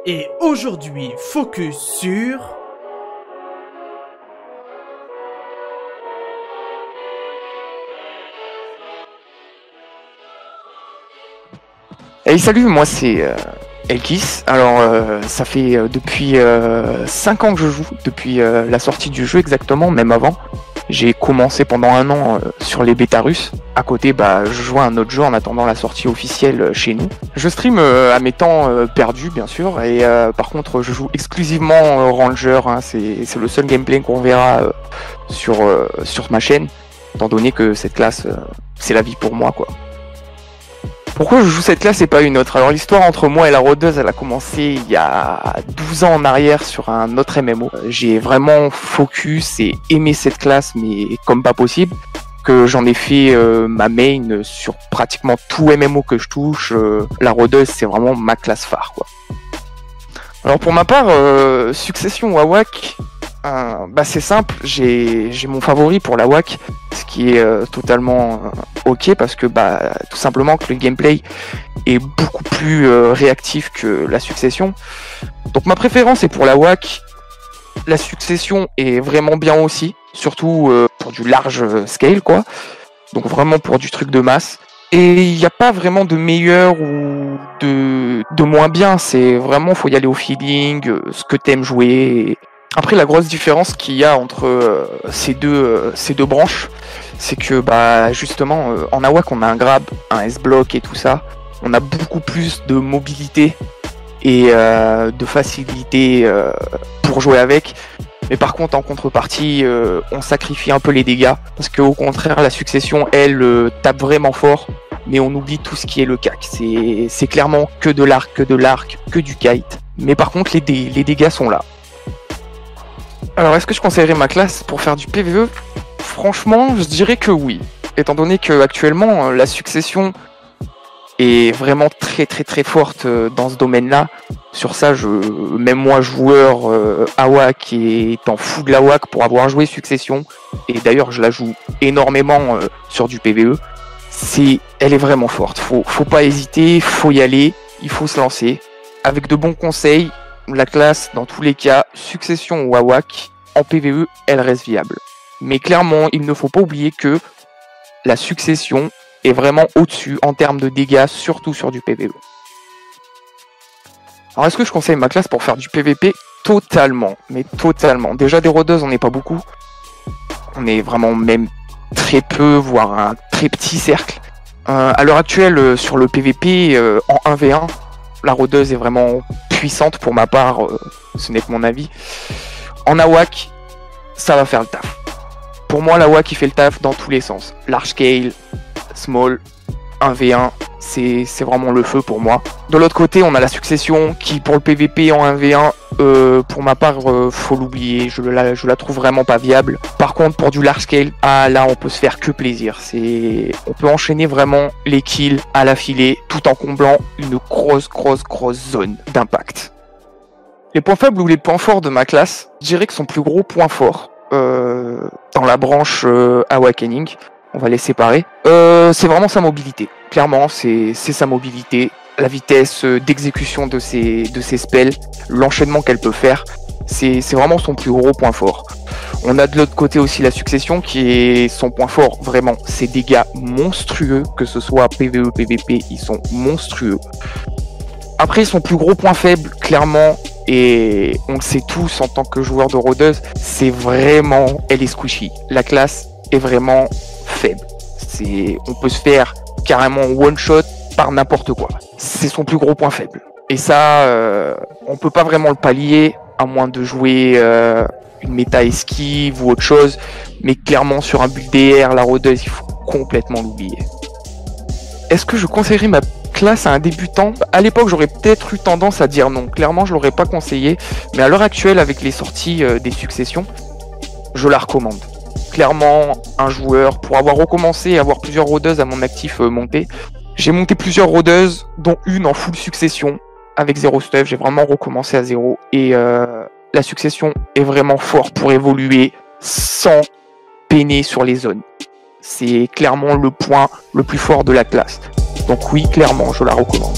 Et aujourd'hui, focus sur... Hey salut, moi c'est Elkis. Alors ça fait depuis 5 ans que je joue, depuis la sortie du jeu exactement, même avant. J'ai commencé pendant un an sur les bêtas russes. À côté, je jouais à un autre jeu en attendant la sortie officielle chez nous. Je stream à mes temps perdus, bien sûr, et par contre, je joue exclusivement Ranger. Hein, c'est le seul gameplay qu'on verra sur ma chaîne, étant donné que cette classe, c'est la vie pour moi, quoi. Pourquoi je joue cette classe et pas une autre? Alors l'histoire entre moi et la rôdeuse, elle a commencé il y a 12 ans en arrière sur un autre MMO. J'ai vraiment focus et aimé cette classe, mais comme pas possible, que j'en ai fait ma main sur pratiquement tout MMO que je touche. La rôdeuse, c'est vraiment ma classe phare, quoi. Alors pour ma part, Succession ou AWAC, c'est simple, j'ai mon favori pour la WAC, ce qui est totalement ok parce que tout simplement que le gameplay est beaucoup plus réactif que la Succession. Donc ma préférence est pour la WAC. La Succession est vraiment bien aussi, surtout pour du large scale, quoi. Donc vraiment pour du truc de masse. Et il n'y a pas vraiment de meilleur ou de moins bien, c'est vraiment, faut y aller au feeling, ce que t'aimes jouer. Après, la grosse différence qu'il y a entre ces deux branches, c'est que justement en AWAC on a un grab, un S-block et tout ça. On a beaucoup plus de mobilité et de facilité pour jouer avec. Mais par contre en contrepartie, on sacrifie un peu les dégâts parce qu'au contraire la Succession elle tape vraiment fort, mais on oublie tout ce qui est le cac. C'est clairement que de l'arc, que du kite. Mais par contre les dégâts sont là. Alors, est-ce que je conseillerais ma classe pour faire du PvE? Franchement, je dirais que oui. Étant donné que actuellement la Succession est vraiment très forte dans ce domaine-là. Sur ça, même moi, joueur AWAC, étant fou de la WAC pour avoir joué Succession, et d'ailleurs je la joue énormément sur du PvE, elle est vraiment forte. Faut pas hésiter, faut y aller, il faut se lancer. Avec de bons conseils, la classe, dans tous les cas, Succession ou AWAC, en PvE, elle reste viable. Mais clairement, il ne faut pas oublier que la Succession est vraiment au-dessus en termes de dégâts, surtout sur du PvE. Alors est-ce que je conseille ma classe pour faire du PvP? Totalement, mais totalement. Déjà des rôdeuses, on n'est pas beaucoup. On est vraiment même très peu, voire un très petit cercle. À l'heure actuelle, sur le PvP, en 1v1, la rôdeuse est vraiment puissante pour ma part, ce n'est que mon avis. En AWAC, ça va faire le taf. Pour moi, la WAC il fait le taf dans tous les sens. Large scale, small, 1v1, c'est vraiment le feu pour moi. De l'autre côté, on a la Succession qui, pour le PvP en 1v1, pour ma part, faut l'oublier. Je la trouve vraiment pas viable. Par contre, pour du large scale, là, on peut se faire que plaisir. On peut enchaîner vraiment les kills à l'affilée tout en comblant une grosse zone d'impact. Les points faibles ou les points forts de ma classe, je dirais que son plus gros point fort dans la branche Awakening, on va les séparer, c'est vraiment sa mobilité. Clairement, c'est sa mobilité, la vitesse d'exécution de ses spells, l'enchaînement qu'elle peut faire, c'est vraiment son plus gros point fort. On a de l'autre côté aussi la Succession qui est son point fort, vraiment, ses dégâts monstrueux, que ce soit PvE, PvP, ils sont monstrueux. Après, son plus gros point faible, clairement, et on le sait tous en tant que joueur de rôdeuse, c'est vraiment, elle est squishy. La classe est vraiment faible. On peut se faire carrément one shot par n'importe quoi. C'est son plus gros point faible. Et ça, on peut pas vraiment le pallier, à moins de jouer une méta esquive ou autre chose. Mais clairement, sur un build DR, la rôdeuse, il faut complètement l'oublier. Est-ce que je conseillerais ma classe à un débutant? À l'époque, j'aurais peut-être eu tendance à dire non. Clairement, je l'aurais pas conseillé. Mais à l'heure actuelle, avec les sorties des Successions, je la recommande. Clairement, un joueur, pour avoir recommencé et avoir plusieurs rôdeuses à mon actif monté, j'ai monté plusieurs rôdeuses, dont une en full Succession, avec 0 stuff. J'ai vraiment recommencé à 0. Et la Succession est vraiment fort pour évoluer sans peiner sur les zones. C'est clairement le point le plus fort de la classe. Donc oui, clairement, je la recommande.